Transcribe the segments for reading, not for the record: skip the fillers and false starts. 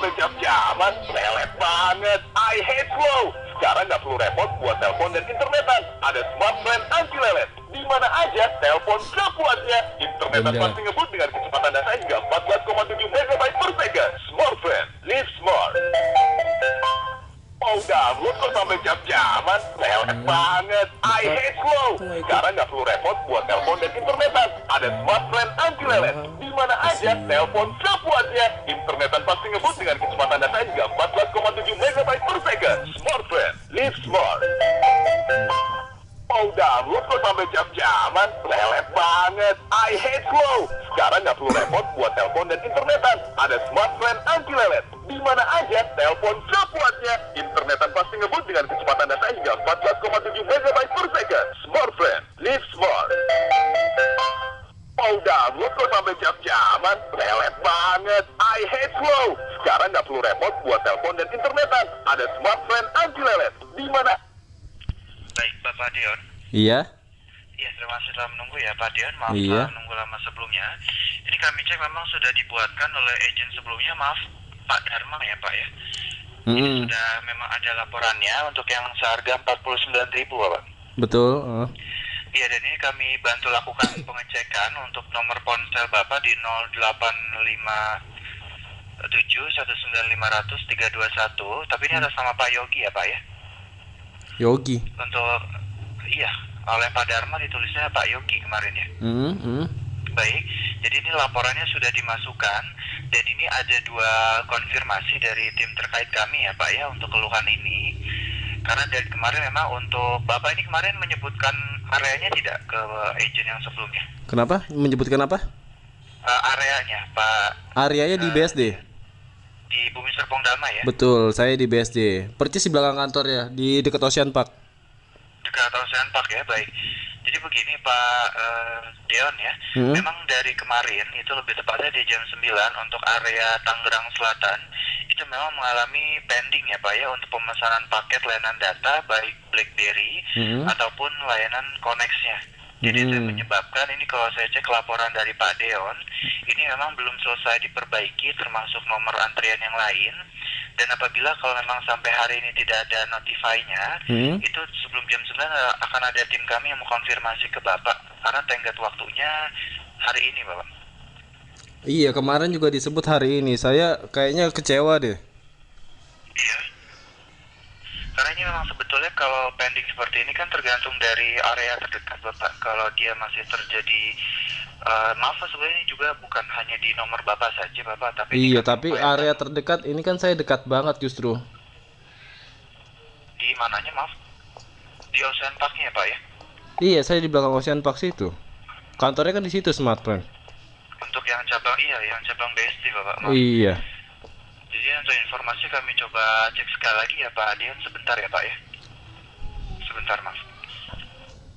sampai jam-jaman, lelet banget. I hate slow. Sekarang nggak perlu repot buat telepon dan internetan. Ada Smartfren anti lelet. Di mana aja, telepon sepuasnya. Internetan pasti ngebut dengan kecepatan data hingga 14,7 MB per second. Smartfren, live smart. Mau download kok sampai jam-jaman, lelet banget. I hate slow. Sekarang nggak perlu repot buat telepon dan internetan. Ada Smartfren anti lelet. Di mana aja, telepon sepuasnya. Internetan pasti ngebut dengan kecepatan data hingga 14,7 MB per second. Smartfren, live smart. Mau download kok sampai jam-jaman, lelet banget. I hate slow. Sekarang nggak perlu repot buat telepon dan internetan. Ada Smartfren anti lelet. Di mana aja, telepon sepuasnya. Internetan pasti ngebut dengan kecepatan data hingga 14,7 MB per second. Smartfren, live smart. Mau download kok sampai jam-jaman, lelet banget. I hate slow. Sekarang nggak perlu repot buat telepon dan internetan. Ada Smartfren anti lelet. Di mana? Baik, Bapak Dion. Iya. Iya, terima kasih telah menunggu ya, Pak Dion. Maaf Iya. menunggu lama sebelumnya. Ini kami cek memang sudah dibuatkan oleh agen sebelumnya. Maaf, Pak Dharma ya, Pak ya. Ini sudah memang ada laporannya untuk yang seharga 49.000, Bapak. Betul. Iya, dan ini kami bantu lakukan pengecekan untuk nomor ponsel Bapak di 0857 19500 321. Tapi ini atas nama Pak Yogi ya, Pak ya. Yogi. Untuk oleh Pak Dharma ditulisnya Pak Yogi kemarin ya. Baik, jadi ini laporannya sudah dimasukkan dan ini ada 2 konfirmasi dari tim terkait kami ya Pak ya untuk keluhan ini. Karena dari kemarin memang untuk Bapak ini kemarin menyebutkan areanya tidak ke agent yang sebelumnya. Kenapa? Menyebutkan apa? Areanya Pak. Areanya di BSD. Di Bumi Serpong Damai ya. Betul, saya di BSD. Percis di belakang kantor ya, di dekat Ocean Park. Dekat Ocean Park ya, baik. Jadi begini Pak Deon ya, memang dari kemarin itu lebih tepatnya di jam 9 untuk area Tangerang Selatan itu memang mengalami pending ya Pak ya untuk pemesanan paket layanan data baik BlackBerry ataupun layanan Connect-nya. Jadi itu yang menyebabkan ini kalau saya cek laporan dari Pak Deon, ini memang belum selesai diperbaiki termasuk nomor antrian yang lain. Dan apabila kalau memang sampai hari ini tidak ada notify-nya, itu sebelum jam 9 akan ada tim kami yang mengkonfirmasi ke Bapak. Karena tenggat waktunya hari ini, Bapak. Iya, kemarin juga disebut hari ini. Saya kayaknya kecewa deh. Iya. Karena ini memang sebetulnya kalau pending seperti ini kan tergantung dari area terdekat, Bapak. Kalau dia masih terjadi maaf sebenarnya juga bukan hanya di nomor Bapak saja Bapak, tapi iya, tapi area terdekat ini kan saya dekat banget justru. Di mananya maaf? Di Ocean Park-nya Pak ya? Iya, saya di belakang Ocean Park situ. Kantornya kan di situ Smartfren. Untuk yang cabang yang cabang BSD Bapak. Maaf. Iya. Jadi untuk informasi kami coba cek sekali lagi ya Pak Adian sebentar ya Pak ya. Sebentar Mas.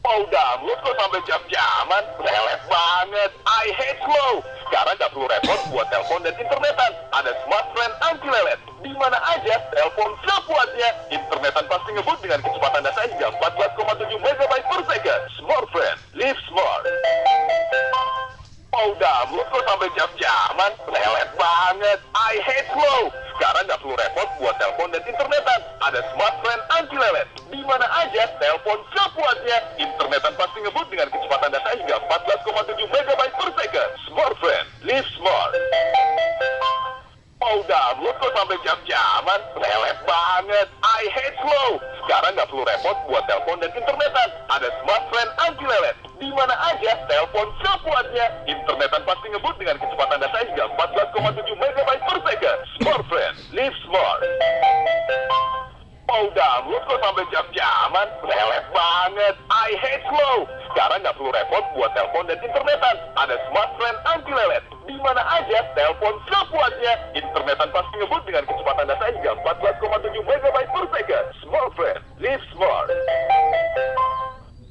Mau download kok sampai jam-jaman, lelet banget. I hate slow. Sekarang nggak perlu repot buat telepon dan internetan. Ada Smartfren anti lelet. Di mana aja, telepon sepuasnya. Internetan pasti ngebut dengan kecepatan data hingga 14,7 MB per second. Smartfren, live smart. Mau download kok sampai jam-jaman, lelet banget. I hate slow. Sekarang nggak perlu repot buat telepon dan internetan. Ada Smartfren anti lelet. Di mana aja, telepon sepuasnya. Internetan pasti ngebut dengan kecepatan data hingga 14,7 MB per second. Smartfren, live smart. Mau download kok sampai jam-jaman, lelet banget. I hate slow. Sekarang nggak perlu repot buat telepon dan internetan. Ada Smartfren anti lelet. Di mana aja, telepon sepuasnya. Internetan pasti ngebut dengan kecepatan data hingga 14,7 MB per second. Smartfren, live smart. Mau download kok sampai jam-jaman, lelet banget. I hate slow. Sekarang nggak perlu repot buat telepon dan internetan. Ada Smartfren anti lelet. Di mana aja, telepon sepuasnya. Internetan pasti ngebut dengan kecepatan data hingga 14,7 MB per second. Smartfren, live smart.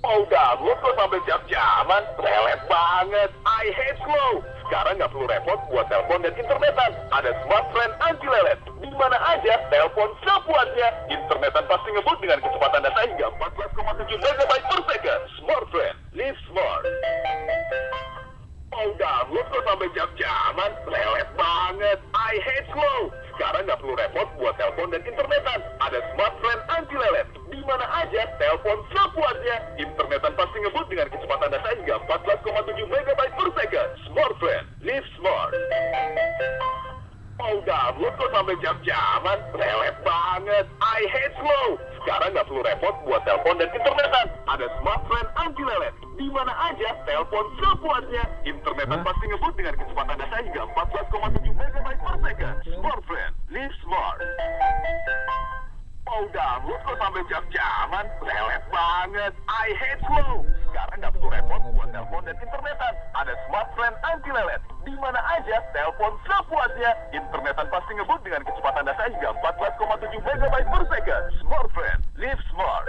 Mau download kok sampai jam-jaman, lelet banget. I hate slow. Sekarang nggak perlu repot buat telepon dan internetan. Ada Smartfren anti lelet. Di mana aja, telepon sepuasnya. Internetan pasti ngebut dengan kecepatan data hingga 14,7 MB per second. Smartfren, live smart. Mau download kok sampai jam-jaman? Lelet banget. I hate slow. Sekarang nggak perlu repot buat telepon dan internetan. Ada Smartfren anti lelet. Di mana aja, telepon sepuasnya. Internetan pasti ngebut dengan kecepatan data hingga 14,7 MB per second. Smartfren, live smart. Mau download kok sampai jam-jaman? Lelet banget. I hate slow. Sekarang nggak perlu repot buat telepon dan internetan. Ada Smartfren anti lelet. Di mana aja, telepon sepuasnya. Internetan pasti ngebut dengan kecepatan data hingga 14,7 MB per second. Smartfren, live smart. Mau download kok sampai jam-jaman? Lelet banget. I hate slow. Sekarang nggak perlu repot buat telepon dan internetan. Ada Smartfren anti lelet. Di mana aja, telepon sepuasnya. Internetan pasti ngebut dengan kecepatan data hingga 14,7 MB per second. Smartfren, live smart.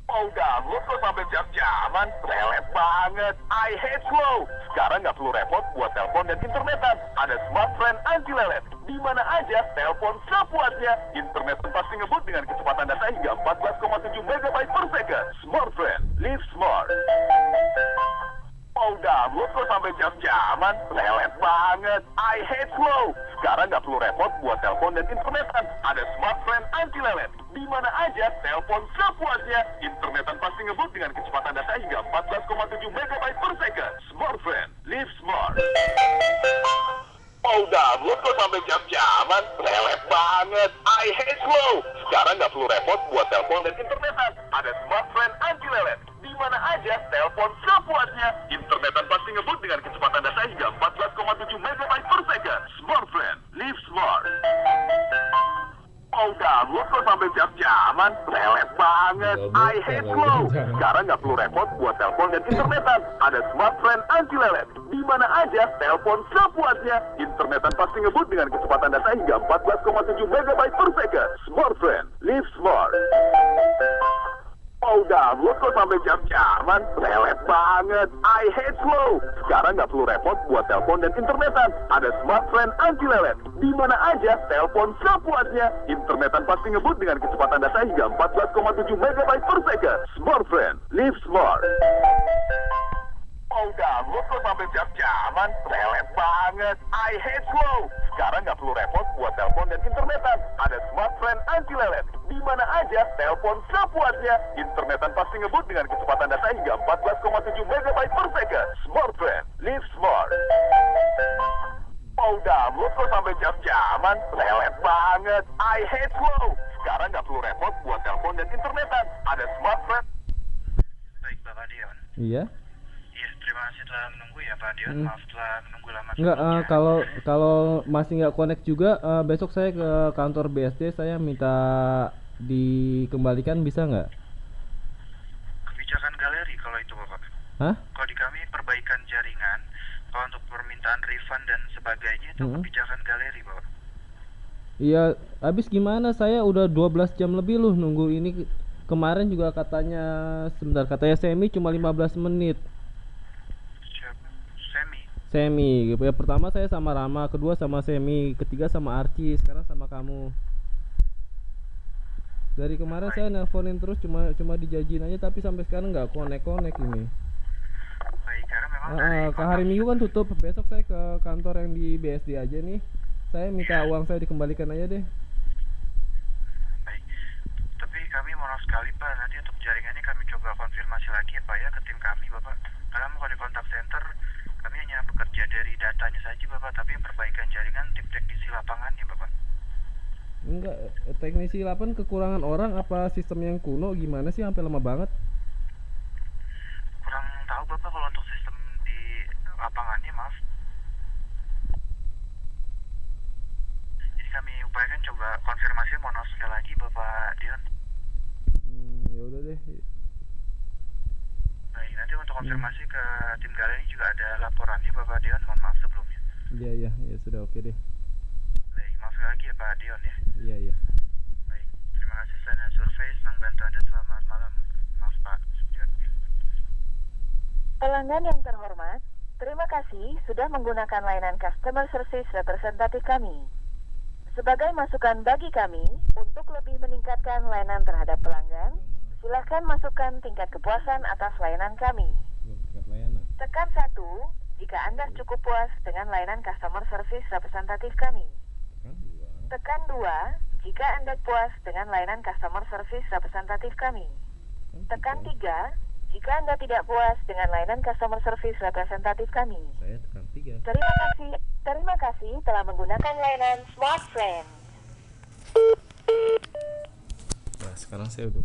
Mau download kok sampai jam-jaman? Lelet banget. I hate slow. Sekarang nggak perlu repot buat telepon dan internetan. Ada Smartfren anti lelet. Di mana aja, telepon sepuasnya. Internetan pasti ngebut dengan kecepatan data hingga 14,7 MB per second. Smartfren, live smart. Mau download kok sampai jam-jaman? Lelet banget. I hate slow. Sekarang nggak perlu repot buat telepon dan internetan. Ada Smartfren anti lelet. Di mana aja, telepon sepuasnya. Internetan pasti ngebut dengan kecepatan data hingga 14,7 MB per second. Smartfren, live smart. Mau download kok sampai jam-jaman? Lelet banget. I hate slow. Sekarang nggak perlu repot buat telepon dan internetan. Ada Smartfren anti lelet. Di mana aja, telepon sepuasnya. Internetan pasti ngebut dengan kecepatan data hingga 14,7 MB per second. Smartfren, live smart. Mau download kok sampai jam-jaman? Lelet banget. I hate slow. Sekarang nggak perlu repot buat telepon dan internetan. Ada Smartfren anti lelet. Di mana aja, telepon sepuasnya. Internetan pasti ngebut dengan kecepatan data hingga 14,7 MB per second. Smartfren, live smart. Mau download kok sampai jam-jaman? Lelet banget. I hate slow. Sekarang nggak perlu repot buat telepon dan internetan. Ada Smartfren anti lelet. Di mana aja, telepon sepuasnya. Internetan pasti ngebut dengan kecepatan data hingga 14,7 MB per second. Smartfren, live smart. Mau download kok sampai jam-jaman? Lelet banget. I hate slow. Sekarang nggak perlu repot buat telepon dan internetan. Ada Smartfren anti lelet. Di mana aja, telepon sepuasnya. Internetan pasti ngebut dengan kecepatan data hingga 14,7 MB per second. Smartfren, live smart. Mau download kok sampai jam-jaman? Lelet banget. I hate slow. Sekarang nggak perlu repot buat telepon dan internetan. Ada Smartfren. Baik, Bapak Dion. Iya. Iya, terima kasih telah menunggu ya Pak Dion. Maaf telah menunggu lama. Enggak, sebelumnya. kalau masih nggak connect juga, besok saya ke kantor BSD, saya minta dikembalikan, bisa nggak? Kebijakan galeri kalau itu Bapak. Hah? Kalau di kami perbaikan jaringan, kalau untuk permintaan refund dan sebagainya itu kebijakan galeri Bapak. Iya, habis gimana? Saya udah 12 jam lebih loh nunggu ini. Kemarin juga katanya, sebentar, katanya semi cuma 15 menit. Siapa? Semi. Semi, ya pertama saya sama Rama, kedua sama Semi, ketiga sama Archie, sekarang sama kamu. Dari kemarin saya nelponin terus, cuma dijajin aja, tapi sampai sekarang nggak connect ini. Baik, karena memang dari Ke hari Minggu kan tutup, besok saya ke kantor yang di BSD aja nih. Saya minta uang saya dikembalikan aja deh. baik. Tapi kami mohon sekali Pak, nanti untuk jaringannya kami coba konfirmasi lagi ya Pak ya ke tim kami Bapak. Karena kalau di kontak center kami hanya bekerja dari datanya saja Bapak, tapi perbaikan jaringan tim teknisi lapangannya Bapak. Enggak, teknisi lapangan kekurangan orang apa sistem yang kuno, gimana sih sampai lama banget? Kurang tahu Bapak kalau untuk sistem di lapangannya, maaf. Jadi kami upayakan coba konfirmasi mohon sekali lagi Bapak Dion. Ya udah deh. Baik, nanti untuk konfirmasi ke tim galeri juga ada laporannya Bapak Dion, mohon maaf sebelumnya. Iya, ya sudah, oke deh. Baik, maaf sekali lagi ya Pak Dion ya. Iya. Baik, terima kasih saya survei senang bantu Anda, selamat malam. Maaf Pak Dion. Pelanggan yang terhormat, terima kasih sudah menggunakan layanan customer service representatif kami. Sebagai masukan bagi kami untuk lebih meningkatkan layanan terhadap pelanggan, silakan masukkan tingkat kepuasan atas layanan kami. Tingkat layanan. Tekan 1 jika Anda cukup puas dengan layanan customer service representatif kami. Tekan 2 jika Anda puas dengan layanan customer service representatif kami. Tekan 3 jika Anda tidak puas dengan layanan customer service representatif kami. Saya tekan 3. Terima kasih telah menggunakan layanan Smart Friend. Nah, sekarang saya udah